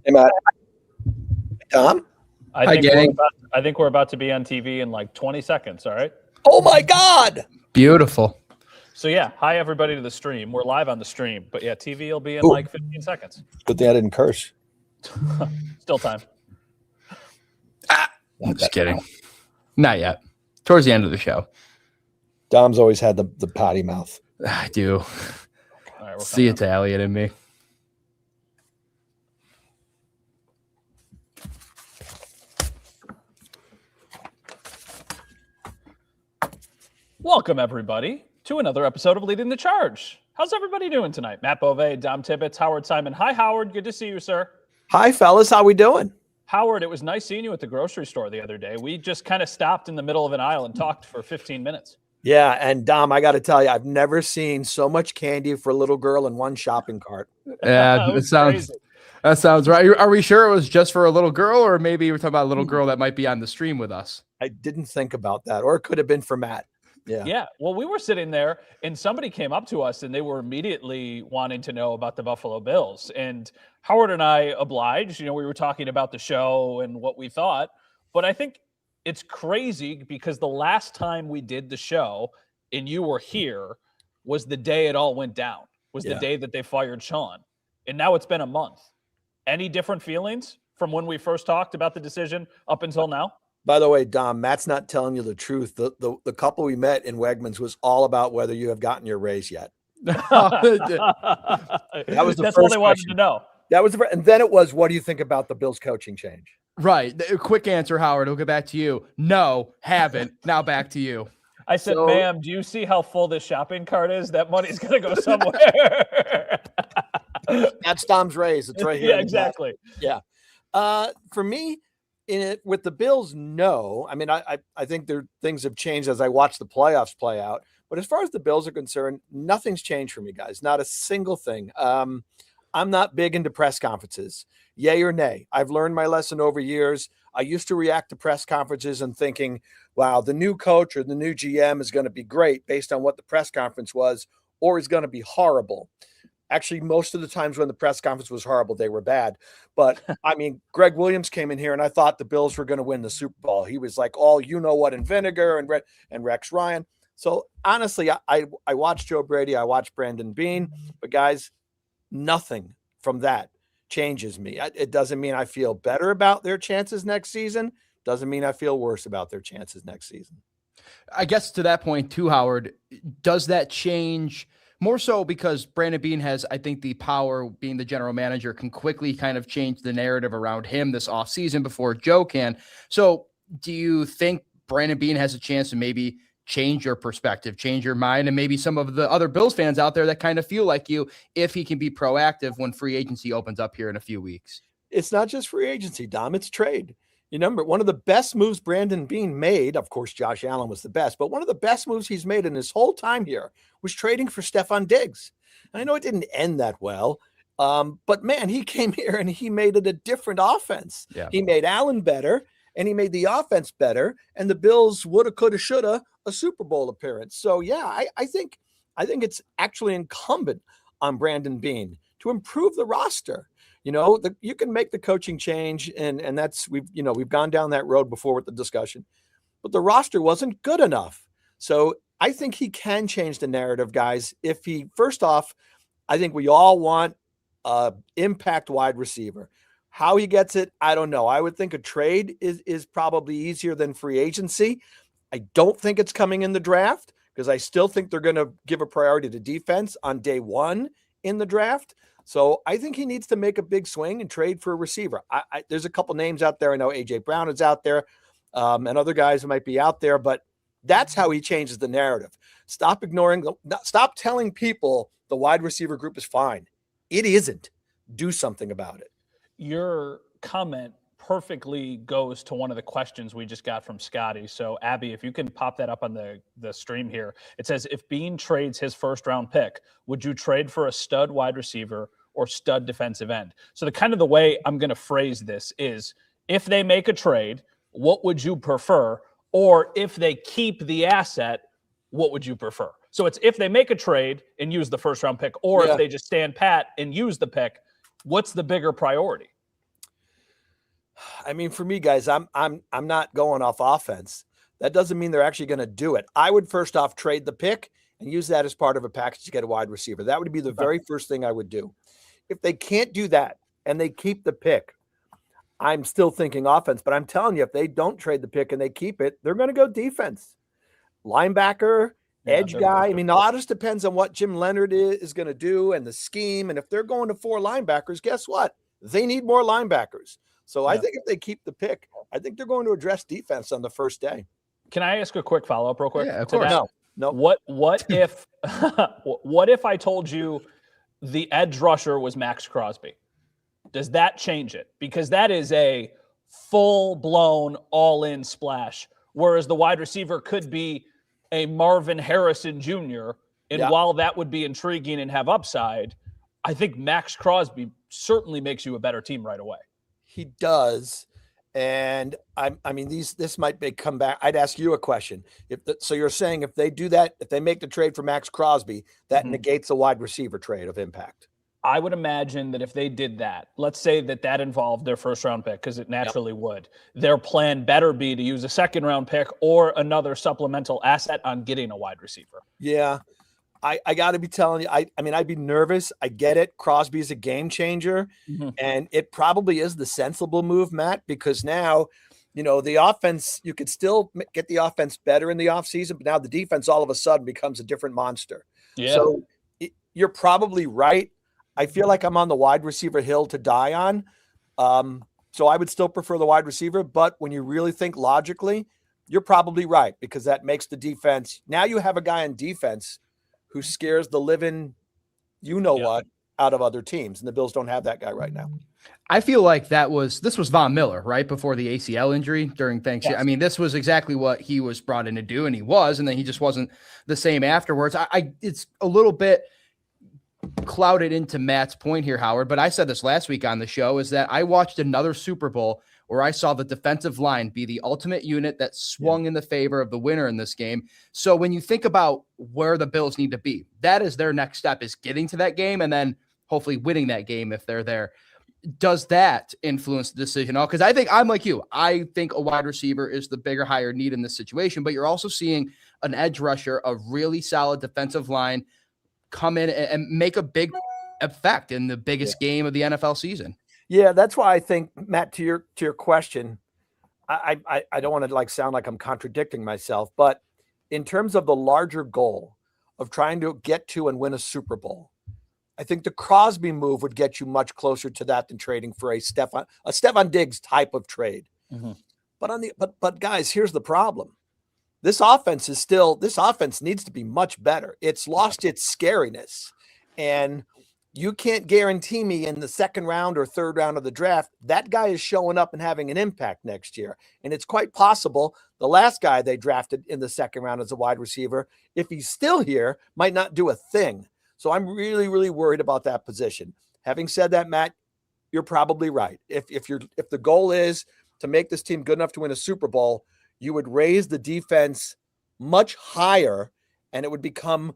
Hey, Matt. Tom? I think we're about to be on TV in like 20 seconds, all right? Oh, my God. Beautiful. So, yeah, hi, everybody, to the stream. We're live on the stream. But, yeah, TV will be in like 15 seconds. Good thing I didn't curse. Still time. I'm just kidding. Not yet. Towards the end of the show. Dom's always had the potty mouth. I do. All right, See Italian in me. Welcome, everybody, to another episode of Leading the Charge. How's everybody doing tonight? Matt Bove, Dom Tibbetts, Howard Simon. Hi, Howard. Good to see you, sir. Hi, fellas. How we doing? Howard, it was nice seeing you at the grocery store the other day. We just kind of stopped in the middle of an aisle and talked for 15 minutes. Yeah, and Dom, I got to tell you, I've never seen so much candy for a little girl in one shopping cart. Yeah, that sounds right. Are we sure it was just for a little girl, or maybe we're talking about a little girl that might be on the stream with us? I didn't think about that, or it could have been for Matt. Yeah. Well, we were sitting there and somebody came up to us and they were immediately wanting to know about the Buffalo Bills. And Howard and I obliged. We were talking about the show and what we thought. But I think it's crazy because the last time we did the show and you were here was the day it all went down, was the day that they fired Sean. And now it's been a month. Any different feelings from when we first talked about the decision up until now? By the way, Dom, Matt's not telling you the truth. The couple we met in Wegmans was all about whether you have gotten your raise yet. That was That's all they wanted to know. That was, and then it was, what do you think about the Bills coaching change? Right. Quick answer, Howard. We'll get back to you. No, haven't. Now back to you. I said, ma'am, do you see how full this shopping cart is? That money's going to go somewhere. That's Dom's raise. It's right here. Yeah, exactly. Yeah. For me, with the Bills, no. I mean, I think things have changed as I watch the playoffs play out. But as far as the Bills are concerned, nothing's changed for me, guys. Not a single thing. I'm not big into press conferences. Yay or nay. I've learned my lesson over years. I used to react to press conferences and thinking, wow, the new coach or the new GM is going to be great based on what the press conference was, or is going to be horrible. Actually, most of the times when the press conference was horrible, they were bad. But, I mean, Greg Williams came in here, and I thought the Bills were going to win the Super Bowl. He was like, all you-know-what in vinegar and Rex Ryan. So, honestly, I watched Joe Brady. I watched Brandon Beane. But, guys, nothing from that changes me. It doesn't mean I feel better about their chances next season. Doesn't mean I feel worse about their chances next season. I guess to that point, too, Howard, does that change – more so because Brandon Beane has, I think, the power, being the general manager, can quickly kind of change the narrative around him this offseason before Joe can. So do you think Brandon Beane has a chance to maybe change your perspective, change your mind, and maybe some of the other Bills fans out there that kind of feel like you, if he can be proactive when free agency opens up here in a few weeks? It's not just free agency, Dom. It's trade. You remember, one of the best moves Brandon Beane made, of course, Josh Allen was the best, but one of the best moves he's made in his whole time here was trading for Stephon Diggs. And I know it didn't end that well, but, man, he came here and he made it a different offense. Yeah. He made Allen better, and he made the offense better, and the Bills woulda, coulda, shoulda a Super Bowl appearance. So, yeah, I think it's actually incumbent on Brandon Beane to improve the roster. You can make the coaching change, and that's we've gone down that road before with the discussion, but the roster wasn't good enough. So I think he can change the narrative, guys. First off, I think we all want impact wide receiver. How he gets it, I don't know. I would think a trade is probably easier than free agency. I don't think it's coming in the draft because I still think they're going to give a priority to defense on day one in the draft. So I think he needs to make a big swing and trade for a receiver. There's a couple names out there. I know A.J. Brown is out there and other guys who might be out there, but that's how he changes the narrative. Stop telling people the wide receiver group is fine. It isn't. Do something about it. Your comment perfectly goes to one of the questions we just got from Scotty. So, Abby, if you can pop that up on the stream here. It says, if Beane trades his first-round pick, would you trade for a stud wide receiver or stud defensive end? So the way I'm going to phrase this is, if they make a trade, what would you prefer? Or if they keep the asset, what would you prefer? So it's if they make a trade and use the first-round pick, or if they just stand pat and use the pick, what's the bigger priority? I mean, for me, guys, I'm not going off offense. That doesn't mean they're actually going to do it. I would first off trade the pick and use that as part of a package to get a wide receiver. That would be the very first thing I would do. If they can't do that and they keep the pick, I'm still thinking offense, but I'm telling you, if they don't trade the pick and they keep it, they're going to go defense. Linebacker, edge guy. I mean, a lot just depends on what Jim Leonard is going to do and the scheme. And if they're going to 4 linebackers, guess what? They need more linebackers. So I think if they keep the pick, I think they're going to address defense on the first day. Can I ask a quick follow-up real quick? Yeah, of course. No. What if what if I told you the edge rusher was Max Crosby? Does that change it? Because that is a full-blown all-in splash, whereas the wide receiver could be a Marvin Harrison Jr. And while that would be intriguing and have upside, I think Max Crosby certainly makes you a better team right away. He does. And I mean, this might come back. I'd ask you a question. So you're saying if they do that, if they make the trade for Max Crosby, that negates a wide receiver trade of impact. I would imagine that if they did that, let's say that involved their first round pick, because it naturally would, their plan better be to use a second round pick or another supplemental asset on getting a wide receiver. Yeah. I got to be telling you, I mean, I'd be nervous. I get it. Crosby is a game changer, and it probably is the sensible move, Matt, because now, the offense, you could still get the offense better in the offseason, but now the defense all of a sudden becomes a different monster. Yeah. So you're probably right. I feel like I'm on the wide receiver hill to die on. So I would still prefer the wide receiver, but when you really think logically, you're probably right, because that makes the defense. Now you have a guy on defense who scares the living, what, out of other teams. And the Bills don't have that guy right now. I feel like this was Von Miller, right before the ACL injury during Thanksgiving. Yes. I mean, this was exactly what he was brought in to do, and he was, and then he just wasn't the same afterwards. It's a little bit clouded into Matt's point here, Howard, but I said this last week on the show, is that I watched another Super Bowl where I saw the defensive line be the ultimate unit that swung in the favor of the winner in this game. So when you think about where the Bills need to be, that is their next step, is getting to that game and then hopefully winning that game if they're there. Does that influence the decision? Because I think I'm like you. I think a wide receiver is the bigger, higher need in this situation, but you're also seeing an edge rusher, a really solid defensive line, come in and make a big effect in the biggest game of the NFL season. Yeah, that's why I think, Matt, to your question, I don't want to sound like I'm contradicting myself, but in terms of the larger goal of trying to get to and win a Super Bowl, I think the Crosby move would get you much closer to that than trading for a Stephon Diggs type of trade. But guys, here's the problem. This offense needs to be much better. It's lost its scariness, and you can't guarantee me in the second round or third round of the draft that guy is showing up and having an impact next year. And it's quite possible the last guy they drafted in the second round as a wide receiver, if he's still here, might not do a thing. So I'm really, really worried about that position. Having said that, Matt, you're probably right. If the goal is to make this team good enough to win a Super Bowl, you would raise the defense much higher, and it would become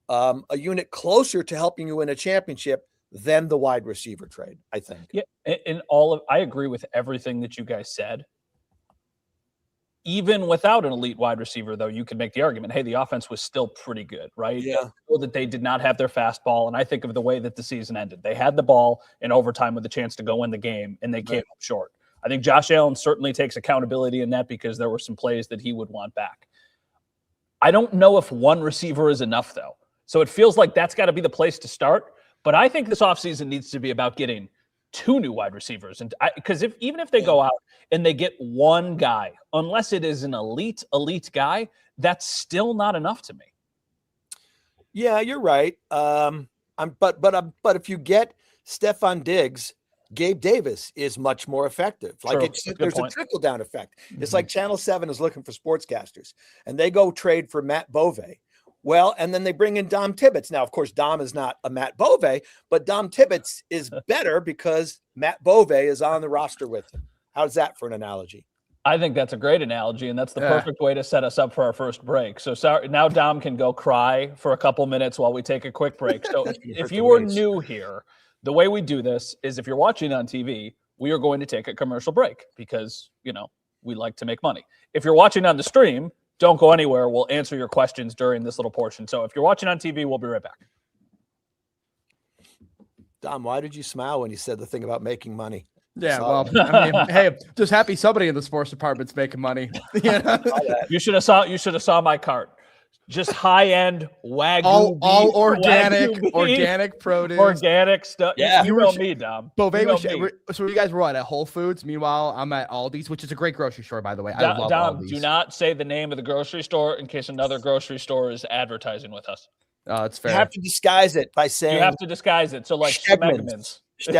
a unit closer to helping you win a championship than the wide receiver trade, I think. Yeah, I agree with everything that you guys said. Even without an elite wide receiver, though, you could make the argument, hey, the offense was still pretty good, right? Yeah. That they did not have their fastball, and I think of the way that the season ended. They had the ball in overtime with a chance to go win the game, and they came up short. I think Josh Allen certainly takes accountability in that, because there were some plays that he would want back. I don't know if one receiver is enough, though. So it feels like that's got to be the place to start. But I think this offseason needs to be about getting 2 new wide receivers. And because even if they go out and they get one guy, unless it is an elite guy, that's still not enough to me. Yeah, you're right. But if you get Stephon Diggs, Gabe Davis is much more effective. There's a trickle down effect. It's like Channel 7 is looking for sportscasters, and they go trade for Matt Bove. Well, and then they bring in Dom Tibbetts. Now, of course, Dom is not a Matt Bove, but Dom Tibbetts is better because Matt Bove is on the roster with him. How's that for an analogy? I think that's a great analogy, and that's the perfect way to set us up for our first break. So sorry, now Dom can go cry for a couple minutes while we take a quick break. So if you were new here, the way we do this is if you're watching on TV, we are going to take a commercial break because, we like to make money. If you're watching on the stream, don't go anywhere. We'll answer your questions during this little portion. So if you're watching on TV, we'll be right back. Dom, why did you smile when you said the thing about making money? Yeah, well, I mean, hey, just happy somebody in the sports department's making money. You should have saw my cart. Just high-end Wagyu all beef, organic, Wagyu beef, organic produce, organic stuff. Yeah, you know me, Dom. So you guys were at Whole Foods. Meanwhile, I'm at Aldi's, which is a great grocery store, by the way. I love Dom, Aldi's. do not say the name of the grocery store in case another grocery store is advertising with us. Oh, it's fair. You have to disguise it by saying you have to disguise it. So like Schmegmans. See?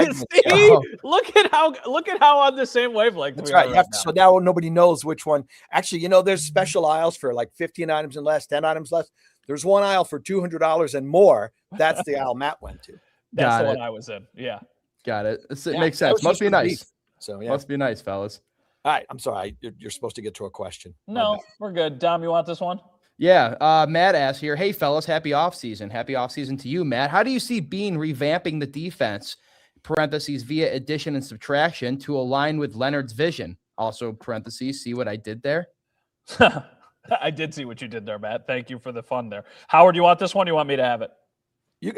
Look at how on the same wavelength That's we right. are You have to, so now nobody knows which one. Actually, there's special aisles for like 15 items and less, 10 items less. There's one aisle for $200 and more. That's the aisle Matt went to. That's the one I was in. Yeah. Got it. It makes sense. Must be nice. So yeah. Must be nice, fellas. All right. I'm sorry. You're supposed to get to a question. No, we're good. Dom, you want this one? Yeah. Matt asks here, hey, fellas, happy offseason. Happy offseason to you, Matt. How do you see Beane revamping the defense, parentheses, via addition and subtraction to align with Leonard's vision? Also, parentheses, see what I did there? I did see what you did there, Matt. Thank you for the fun there. Howard, you want this one? You want me to have it?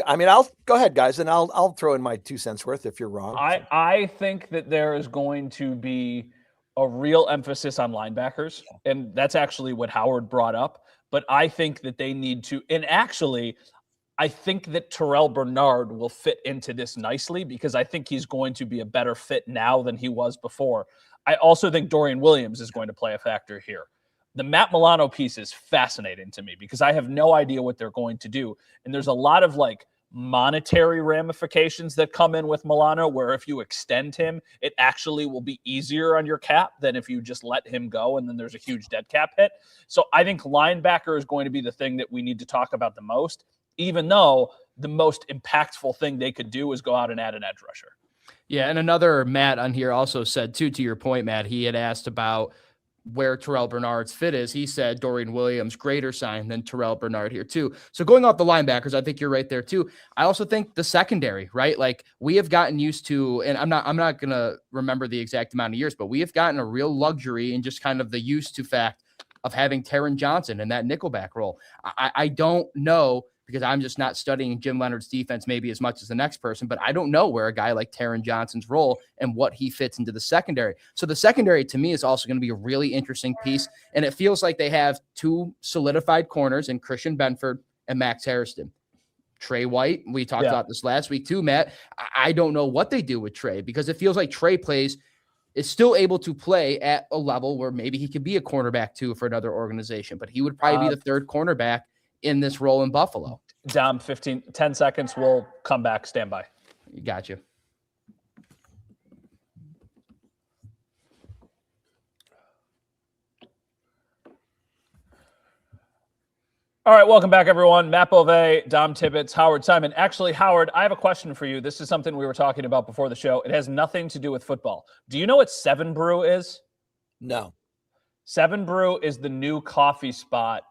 I'll go ahead, guys, and I'll throw in my 2 cents worth if you're wrong. I think that there is going to be a real emphasis on linebackers, and that's actually what Howard brought up. But I think that they need to, and actually, I think that Terrell Bernard will fit into this nicely because I think he's going to be a better fit now than he was before. I also think Dorian Williams is going to play a factor here. The Matt Milano piece is fascinating to me because I have no idea what they're going to do. And there's a lot of monetary ramifications that come in with Milano, where if you extend him, it actually will be easier on your cap than if you just let him go and then there's a huge dead cap hit. So I think linebacker is going to be the thing that we need to talk about the most, even though the most impactful thing they could do is go out and add an edge rusher. Yeah, and another Matt on here also said, too, to your point, Matt, he had asked about where Terrell Bernard's fit is. He said Dorian Williams greater sign than Terrell Bernard here too. So going off the linebackers, I think you're right there too. I also think the secondary, right? Like we have gotten used to, and I'm not going to remember the exact amount of years, but we have gotten a real luxury and just kind of the used to fact of having Taron Johnson in that nickelback role. I don't know, because I'm just not studying Jim Leonard's defense maybe as much as the next person, but I don't know where a guy like Taron Johnson's role and what he fits into the secondary. So the secondary to me is also going to be a really interesting piece. And it feels like they have 2 solidified corners in Christian Benford and Max Harrison. Trey White, we talked about this last week too, Matt. I don't know what they do with Trey because it feels like Trey is still able to play at a level where maybe he could be a cornerback too for another organization, but he would probably be the third cornerback in this role in Buffalo. Dom, 10 seconds. We'll come back. Stand by. Got you. All right, welcome back, everyone. Matt Bove, Dom Tibbetts, Howard Simon. Actually, Howard, I have a question for you. This is something we were talking about before the show. It has nothing to do with football. Do you know what 7 Brew is? No. 7 Brew is the new coffee spot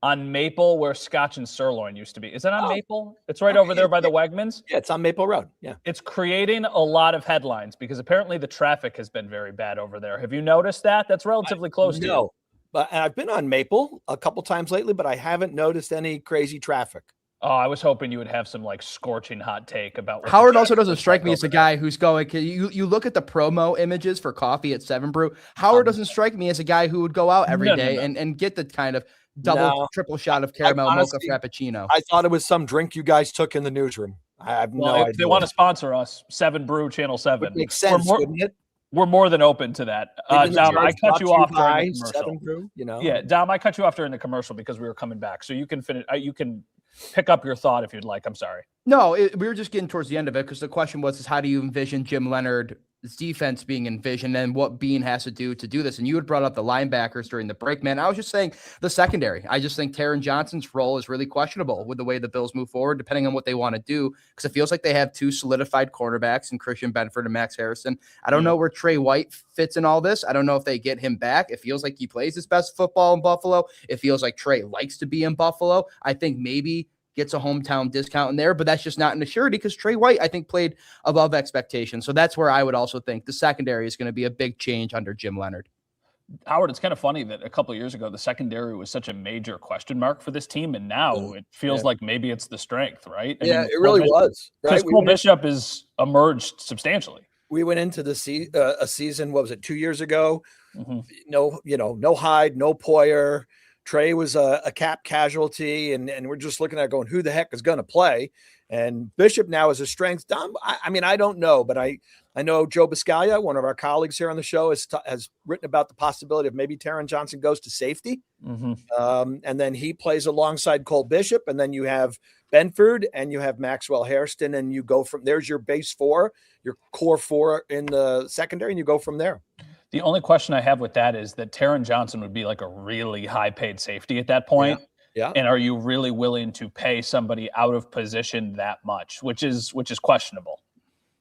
on Maple where Scotch and Sirloin used to be. Is it on Maple? It's right over there by the Wegmans. Yeah, it's on Maple Road. Yeah. It's creating a lot of headlines because apparently the traffic has been very bad over there. Have you noticed that? That's relatively close to you. No. But I've been on Maple a couple times lately, but I haven't noticed any crazy traffic. Oh, I was hoping you would have some scorching hot take about what Howard also doesn't strike me as a guy who's going. You look at the promo images for coffee at 7 Brew. Howard doesn't strike me as a guy who would go out every day and get the kind of double, triple shot of caramel mocha frappuccino. I thought it was some drink you guys took in the newsroom. I have no idea. If they want to sponsor us, 7 Brew Channel 7. Makes sense, wouldn't it? We're more than open to that. Dom, I cut you off during the commercial. 7 Brew, Yeah, Dom, I cut you off during the commercial because we were coming back. So you can finish. You can pick up your thought if you'd like. I'm sorry. No, we were just getting towards the end of it because the question was, how do you envision Jim Leonard's defense being envisioned and what Beane has to do this? And you had brought up the linebackers during the break, man. I was just saying the secondary. I just think Taron Johnson's role is really questionable with the way the Bills move forward, depending on what they want to do, because it feels like they have 2 solidified cornerbacks in Christian Benford and Max Harrison. I don't know where Trey White fits in all this. I don't know if they get him back. It feels like he plays his best football in Buffalo. It feels like Trey likes to be in Buffalo. I think maybe gets a hometown discount in there, but that's just not an assurity because Trey White, I think, played above expectations. So that's where I would also think the secondary is going to be a big change under Jim Leonard. Howard, it's kind of funny that a couple of years ago, the secondary was such a major question mark for this team. And now it feels like maybe it's the strength, right? I mean, it really was. Because Cole Bishop has emerged substantially. We went into the a season, what was it, 2 years ago? No Hyde, no Poyer. Trey was a cap casualty, and we're just looking at going, who the heck is going to play? And Bishop now is a strength. Dom, I mean, I don't know, but I know Joe Biscaglia, one of our colleagues here on the show, has written about the possibility of maybe Taron Johnson goes to safety. And then he plays alongside Cole Bishop, and then you have Benford and you have Maxwell Hairston, and you go from there's your base four, your core four in the secondary, and you go from there. The only question I have with that is that Taron Johnson would be like a really high paid safety at that point. Yeah. And are you really willing to pay somebody out of position that much, which is questionable.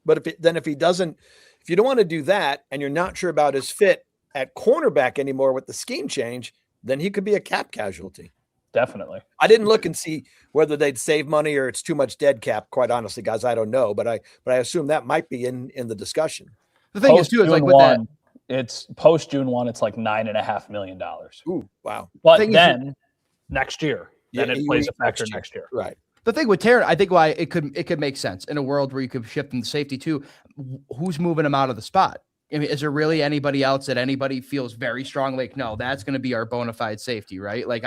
But if you don't want to do that and you're not sure about his fit at cornerback anymore with the scheme change, then he could be a cap casualty. Definitely. I didn't look and see whether they'd save money or it's too much dead cap. Quite honestly, guys, I don't know, but I assume that might be in the discussion. The thing is too is like with that, it's post June 1, it's like $9.5 million. Ooh, wow. But then next year, then it plays a factor next year. Right. The thing with Taron, I think why it could make sense in a world where you could shift him to safety too. Who's moving him out of the spot? I mean, is there really anybody else that anybody feels very strong? Like, no, that's going to be our bona fide safety, right? Like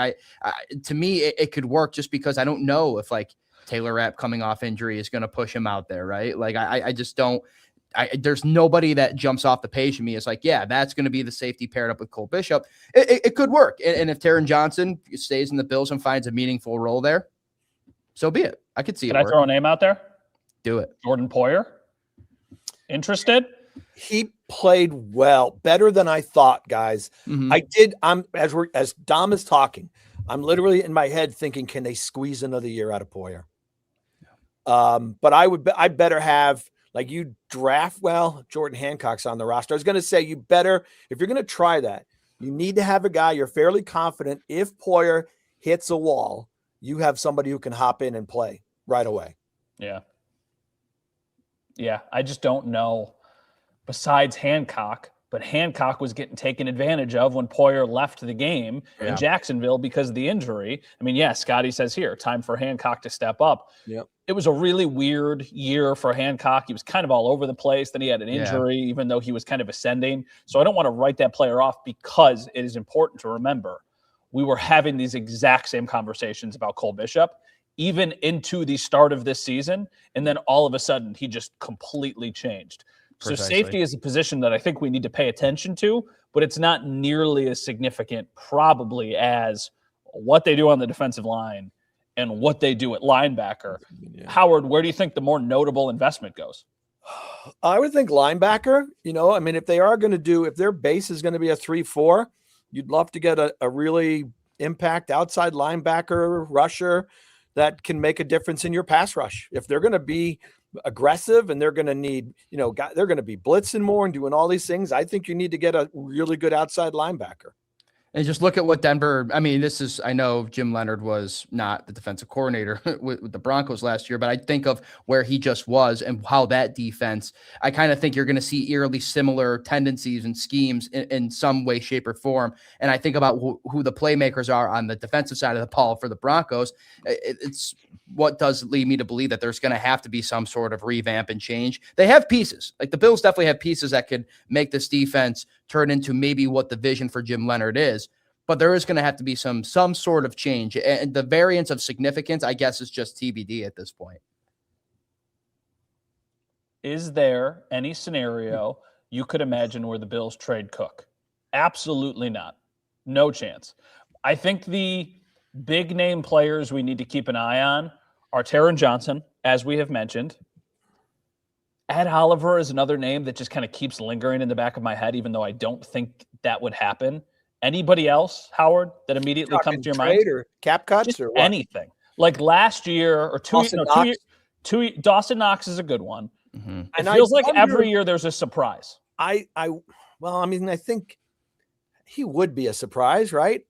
to me, it could work just because I don't know if like Taylor Rapp coming off injury is going to push him out there, right? Like I just don't. There's nobody that jumps off the page to me. It's like, yeah, that's going to be the safety paired up with Cole Bishop. It could work. And if Taron Johnson stays in the Bills and finds a meaningful role there, so be it. I could see it. Can I throw a name out there? Do it. Jordan Poyer. Interested? He played well, better than I thought, guys. As Dom is talking, I'm literally in my head thinking, can they squeeze another year out of Poyer? But I better have, like, you draft well, Jordan Hancock's on the roster. I was going to say, you better, if you're going to try that, you need to have a guy you're fairly confident if Poyer hits a wall, you have somebody who can hop in and play right away. Yeah. Yeah, I just don't know. Besides Hancock, but Hancock was getting taken advantage of when Poyer left the game in Jacksonville because of the injury. I mean, yeah, Scotty says here, time for Hancock to step up. Yep. It was a really weird year for Hancock. He was kind of all over the place. Then he had an injury, even though he was kind of ascending. So I don't want to write that player off because it is important to remember we were having these exact same conversations about Cole Bishop, even into the start of this season. And then all of a sudden, he just completely changed. So safety is a position that I think we need to pay attention to, but it's not nearly as significant probably as what they do on the defensive line and what they do at linebacker. Yeah. Howard, where do you think the more notable investment goes? I would think linebacker. I mean, if their base is going to be a 3-4, you'd love to get a really impact outside linebacker rusher that can make a difference in your pass rush. If they're going to be aggressive and they're going to need, they're going to be blitzing more and doing all these things, I think you need to get a really good outside linebacker. And just look at what Denver, I mean, I know Jim Leonard was not the defensive coordinator with the Broncos last year, but I think of where he just was and how that defense, I kind of think you're going to see eerily similar tendencies and schemes in some way, shape, or form. And I think about who the playmakers are on the defensive side of the ball for the Broncos. It's what does lead me to believe that there's going to have to be some sort of revamp and change. They have pieces. Like the Bills definitely have pieces that could make this defense turn into maybe what the vision for Jim Leonard is. But there is going to have to be some sort of change. And the variance of significance, I guess, is just TBD at this point. Is there any scenario you could imagine where the Bills trade Cook? Absolutely not. No chance. I think the big name players we need to keep an eye on are Taron Johnson, as we have mentioned. Ed Oliver is another name that just kind of keeps lingering in the back of my head, even though I don't think that would happen. Anybody else, Howard, that immediately comes to your mind? Or cap cuts just or what? Anything. Like last year or Dawson Knox is a good one. Mm-hmm. It feels like every year there's a surprise. I think he would be a surprise, right?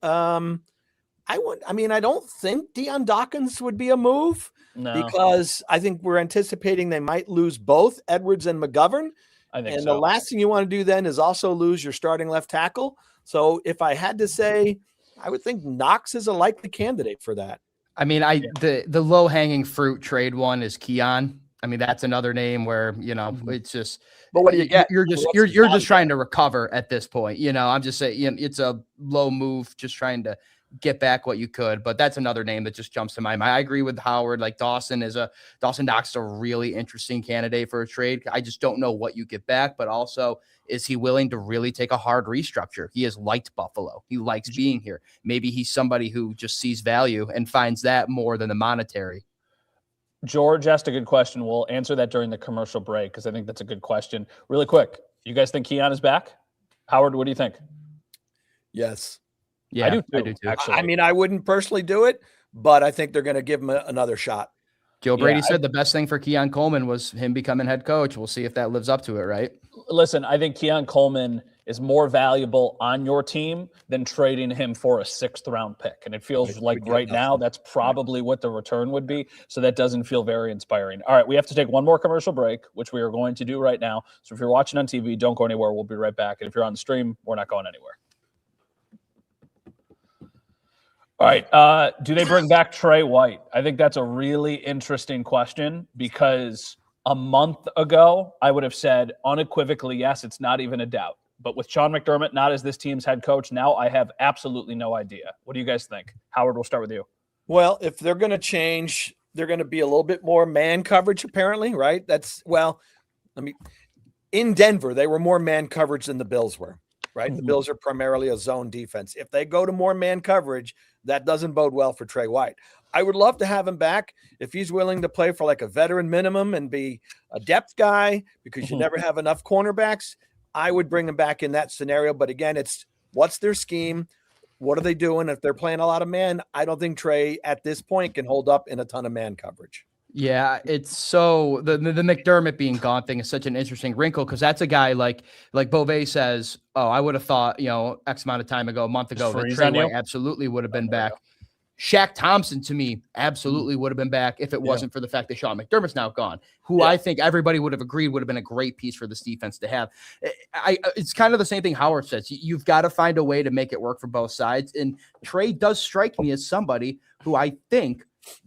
I don't think Deion Dawkins would be a move because I think we're anticipating they might lose both Edwards and McGovern. I think and so. The last thing you want to do then is also lose your starting left tackle. So if I had to say, I would think Knox is a likely candidate for that. I mean, the low hanging fruit trade one is Keon. I mean, that's another name where, it's just, but what do you get? You're just trying to recover at this point. I'm just saying it's a low move, just trying to get back what you could, but that's another name that just jumps to my mind. I agree with Howard. Like Dawson Knox is a really interesting candidate for a trade. I just don't know what you get back, but also, is he willing to really take a hard restructure? He has liked Buffalo. He likes being here. Maybe he's somebody who just sees value and finds that more than the monetary. George asked a good question. We'll answer that during the commercial break because I think that's a good question. Really quick, you guys think Keon is back? Howard, what do you think? Yes. Yeah, I do too. Actually, I mean, I wouldn't personally do it, but I think they're going to give him another shot. Joe Brady said the best thing for Keon Coleman was him becoming head coach. We'll see if that lives up to it, right? Listen, I think Keon Coleman is more valuable on your team than trading him for a 6th-round pick. And it feels like right now that's probably what the return would be. So that doesn't feel very inspiring. All right, we have to take one more commercial break, which we are going to do right now. So if you're watching on TV, don't go anywhere. We'll be right back. And if you're on the stream, we're not going anywhere. All right. Do they bring back Trey White? I think that's a really interesting question because a month ago, I would have said unequivocally, yes, it's not even a doubt. But with Sean McDermott not as this team's head coach, now I have absolutely no idea. What do you guys think? Howard, we'll start with you. Well, if they're going to change, they're going to be a little bit more man coverage, apparently, right? In Denver, they were more man coverage than the Bills were, right? The Bills are primarily a zone defense. If they go to more man coverage, that doesn't bode well for Trey White. I would love to have him back if he's willing to play for like a veteran minimum and be a depth guy because you never have enough cornerbacks. I would bring him back in that scenario. But again, it's what's their scheme? What are they doing? If they're playing a lot of man, I don't think Trey at this point can hold up in a ton of man coverage. Yeah, it's so the McDermott being gone thing is such an interesting wrinkle because that's a guy like Beauvais says, I would have thought, X amount of time ago, a month ago, that Trey White absolutely would have been back. Shaq Thompson, to me, absolutely would have been back if it wasn't for the fact that Sean McDermott's now gone, who I think everybody would have agreed would have been a great piece for this defense to have. It's kind of the same thing Howard says. You've got to find a way to make it work for both sides. And Trey does strike me as somebody who I think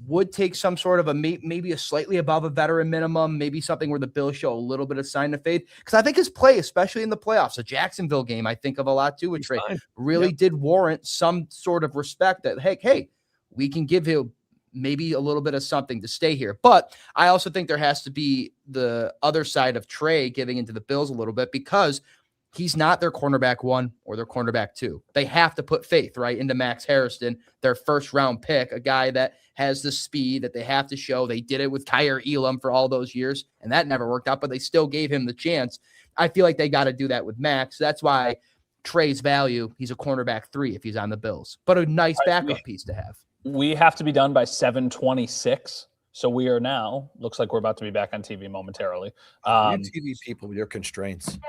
would take some sort of maybe a slightly above a veteran minimum, maybe something where the Bills show a little bit of sign of faith. Because I think his play, especially in the playoffs, the Jacksonville game, I think of a lot too with Trey, really did warrant some sort of respect that, hey, we can give him maybe a little bit of something to stay here. But I also think there has to be the other side of Trey giving into the Bills a little bit because he's not their cornerback 1 or their cornerback 2. They have to put faith right into Max Harrison, their 1st-round pick, a guy that has the speed that they have to show. They did it with Kyer Elam for all those years, and that never worked out, but they still gave him the chance. I feel like they got to do that with Max. That's why Trey's value, he's a cornerback 3 if he's on the Bills, but a nice backup piece to have. We have to be done by 7:26. So we are now, looks like we're about to be back on TV momentarily. You TV people with your constraints.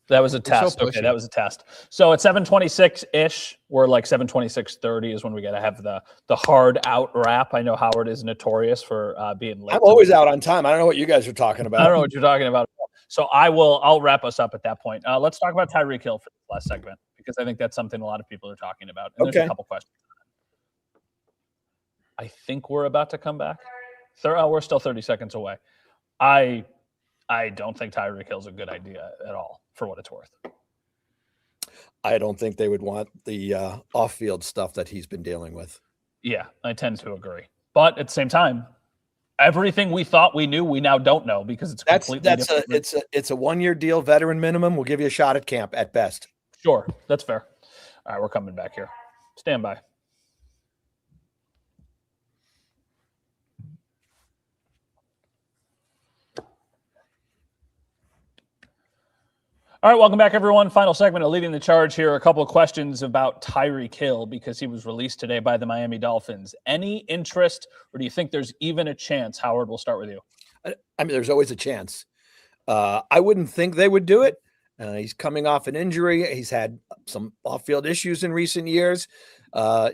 That was a test. Okay, that was a test. So at 7:26-ish, we're like 7:26:30 is when we got to have the hard out wrap. I know Howard is notorious for being late. I'm always out on time. I don't know what you guys are talking about. I don't know what you're talking about. So I'll wrap us up at that point. Let's talk about Tyreek Hill for the last segment because I think that's something a lot of people are talking about. And there's a couple questions. I think we're about to come back. We're still 30 seconds away. I don't think Tyreek Hill's a good idea at all, for what it's worth. I don't think they would want the off-field stuff that he's been dealing with. Yeah, I tend to agree. But at the same time, everything we thought we knew, we now don't know because it's completely different. It's a 1-year deal, veteran minimum. We'll give you a shot at camp at best. Sure, that's fair. All right, we're coming back here. Stand by. All right, welcome back, everyone. Final segment of Leading the Charge here. A couple of questions about Tyreek Hill because he was released today by the Miami Dolphins. Any interest, or do you think there's even a chance? Howard, we'll start with you. I mean, there's always a chance. I wouldn't think they would do it. He's coming off an injury. He's had some off-field issues in recent years.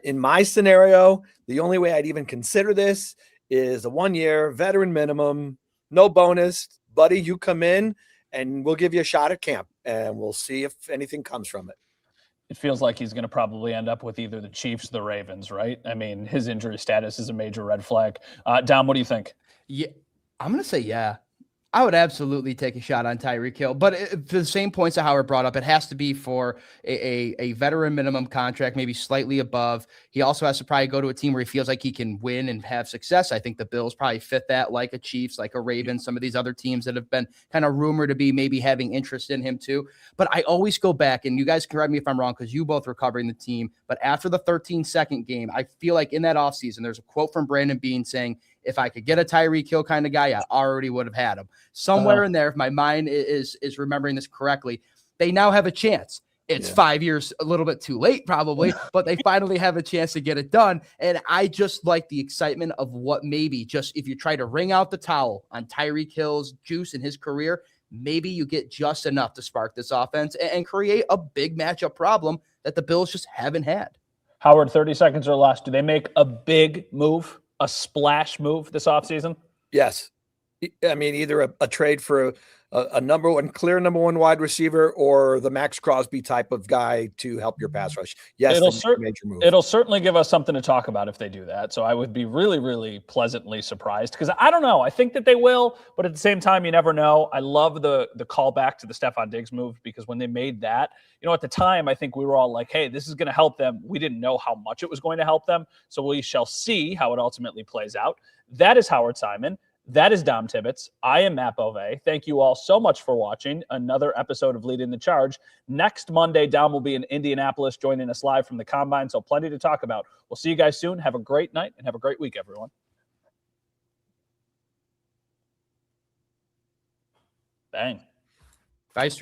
In my scenario, the only way I'd even consider this is a 1-year veteran minimum, no bonus. Buddy, you come in and we'll give you a shot at camp and we'll see if anything comes from it. It feels like he's going to probably end up with either the Chiefs or the Ravens, right? I mean, his injury status is a major red flag. Dom, what do you think? Yeah, I'm going to say yeah. I would absolutely take a shot on Tyreek Hill, but for the same points that Howard brought up, it has to be for a veteran minimum contract, maybe slightly above. He also has to probably go to a team where he feels like he can win and have success. I think the Bills probably fit that, like a Chiefs, like a Ravens, some of these other teams that have been kind of rumored to be maybe having interest in him too. But I always go back, and you guys correct me if I'm wrong, because you both were covering the team. But after the 13-second game, I feel like in that offseason, there's a quote from Brandon Beane saying, if I could get a Tyreek Hill kind of guy, I already would have had him. Somewhere in there, if my mind is remembering this correctly, they now have a chance. It's 5 years, a little bit too late probably, but they finally have a chance to get it done. And I just like the excitement of what maybe just if you try to wring out the towel on Tyreek Hill's juice in his career, maybe you get just enough to spark this offense and create a big matchup problem that the Bills just haven't had. Howard, 30 seconds or less. Do they make a big move, a splash move this offseason? Yes. I mean, either a trade for a clear number one wide receiver or the Max Crosby type of guy to help your pass rush. Yes, major move. It'll certainly give us something to talk about if they do that. So I would be really, really pleasantly surprised because I don't know. I think that they will, but at the same time, you never know. I love the callback to the Stephon Diggs move because when they made that, at the time, I think we were all like, hey, this is going to help them. We didn't know how much it was going to help them. So we shall see how it ultimately plays out. That is Howard Simon. That is Dom Tibbetts. I am Matt Bove. Thank you all so much for watching another episode of Leading the Charge. Next Monday, Dom will be in Indianapolis joining us live from the Combine, so plenty to talk about. We'll see you guys soon. Have a great night and have a great week, everyone. Bang. Vice